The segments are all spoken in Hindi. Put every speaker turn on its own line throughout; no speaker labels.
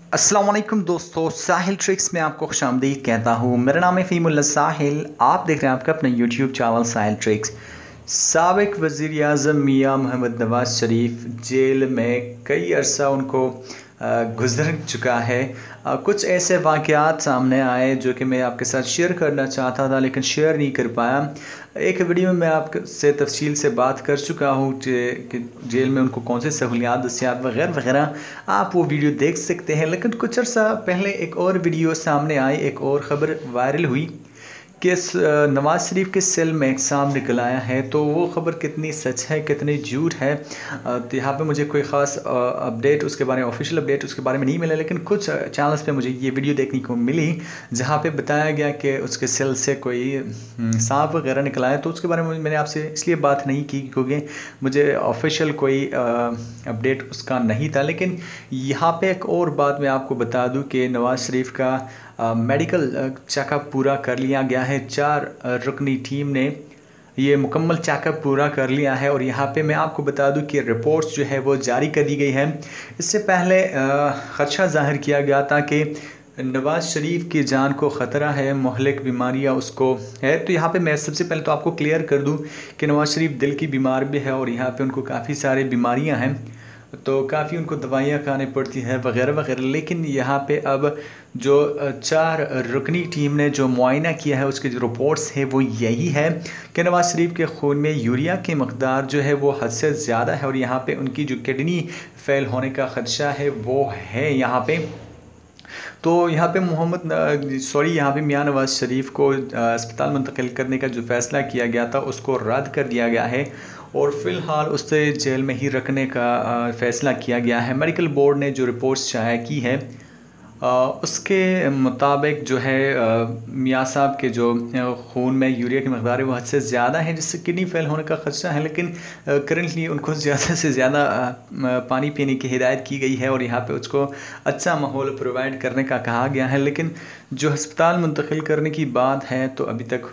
अस्सलाम वालेकुम दोस्तों, साहिल ट्रिक्स में आपको खुशामदीद कहता हूँ। मेरा नाम है फ़हीमुल्लाह साहिल। आप देख रहे हैं आपका अपना यूट्यूब चैनल साहिल ट्रिक्स। साबिक़ वज़ीर आज़म मियाँ मोहम्मद नवाज़ शरीफ जेल में कई अरसा उनको गुज़र चुका है। कुछ ऐसे वाक़यात सामने आए जो कि मैं आपके साथ शेयर करना चाहता था लेकिन शेयर नहीं कर पाया। एक वीडियो में मैं आपसे तफ़सील से बात कर चुका हूँ कि जेल में उनको कौन सी सहूलियात दस्तियाब वग़ैरह वग़ैरह, आप वो वीडियो देख सकते हैं। लेकिन कुछ अर्सा पहले एक और वीडियो सामने आई, एक और ख़बर वायरल हुई कि नवाज़ शरीफ के सेल में एक सांप निकल आया है। तो वो ख़बर कितनी सच है कितनी झूठ है, तो यहाँ पे मुझे कोई ख़ास अपडेट उसके बारे में, ऑफिशियल अपडेट उसके बारे में नहीं मिला। लेकिन कुछ चैनल्स पे मुझे ये वीडियो देखने को मिली जहाँ पे बताया गया कि उसके सेल से कोई सांप वगैरह निकला है। तो उसके बारे में मैंने आपसे इसलिए बात नहीं की क्योंकि मुझे ऑफिशियल कोई अपडेट उसका नहीं था। लेकिन यहाँ पे एक और बात मैं आपको बता दूँ कि नवाज़ शरीफ का मेडिकल चेकअप पूरा कर लिया गया है। 4 रुकनी टीम ने ये मुकम्मल चेकअप पूरा कर लिया है और यहाँ पे मैं आपको बता दूं कि रिपोर्ट्स जो है वो जारी कर दी गई है। इससे पहले ख़दशा ज़ाहिर किया गया था कि नवाज़ शरीफ की जान को ख़तरा है, महलिक बीमारियाँ उसको है। तो यहाँ पे मैं सबसे पहले तो आपको क्लियर कर दूँ कि नवाज़ शरीफ दिल की बीमार भी है और यहाँ पर उनको काफ़ी सारी बीमारियाँ हैं, तो काफ़ी उनको दवाइयाँ खानी पड़ती हैं वग़ैरह वग़ैरह। लेकिन यहाँ पे अब जो 4 रुकनी टीम ने जो मुआयना किया है उसकी जो रिपोर्ट्स है वो यही है कि नवाज़ शरीफ के खून में यूरिया की मकदार जो है वो हद से ज़्यादा है और यहाँ पे उनकी जो किडनी फेल होने का ख़दशा है वो है यहाँ पे। तो यहाँ पे यहाँ पे मियाँ नवाज़ शरीफ को अस्पताल मुंतकिल करने का जो फ़ैसला किया गया था उसको रद्द कर दिया गया है और फ़िलहाल उसे जेल में ही रखने का फ़ैसला किया गया है। मेडिकल बोर्ड ने जो रिपोर्ट्स शाया की है उसके मुताबिक जो है मियाँ साहब के जो खून में यूरिया की मकदार है वो हद से ज़्यादा है जिससे किडनी फेल होने का ख़दशा है। लेकिन करंटली उनको ज़्यादा से ज़्यादा पानी पीने की हिदायत की गई है और यहाँ पे उसको अच्छा माहौल प्रोवाइड करने का कहा गया है। लेकिन जो अस्पताल मुंतकिल करने की बात है तो अभी तक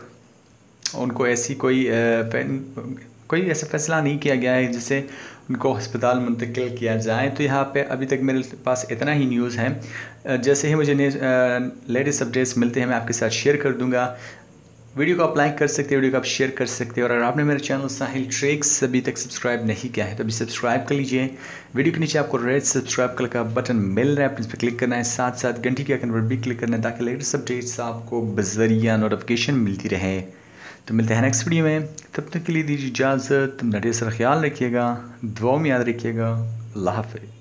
उनको ऐसी कोई ऐसा फ़ैसला नहीं किया गया है जिससे उनको अस्पताल मुंतकिल किया जाए। तो यहाँ पे अभी तक मेरे पास इतना ही न्यूज़ है। जैसे ही मुझे लेटेस्ट अपडेट्स मिलते हैं मैं आपके साथ शेयर कर दूँगा। वीडियो को आप लाइक कर सकते हैं, वीडियो को आप शेयर कर सकते हैं और अगर आपने मेरे चैनल साहिल ट्रिक्स अभी तक सब्सक्राइब नहीं किया है तो अभी सब्सक्राइब कर लीजिए। वीडियो के नीचे आपको रेड सब्सक्राइब कलर का बटन मिल रहा है, इस पर क्लिक करना है, साथ साथ घंटी के आइकन पर भी क्लिक करना है ताकि लेटेस्ट अपडेट्स आपको बज़रिया नोटिफिकेशन मिलती रहे। तो मिलते हैं नेक्स्ट वीडियो में, तब तक के लिए दीजिए इजाज़त। अपना ढेर सारा ख्याल रखिएगा, दुआ में याद रखिएगा। अल्लाह हाफ़िज़।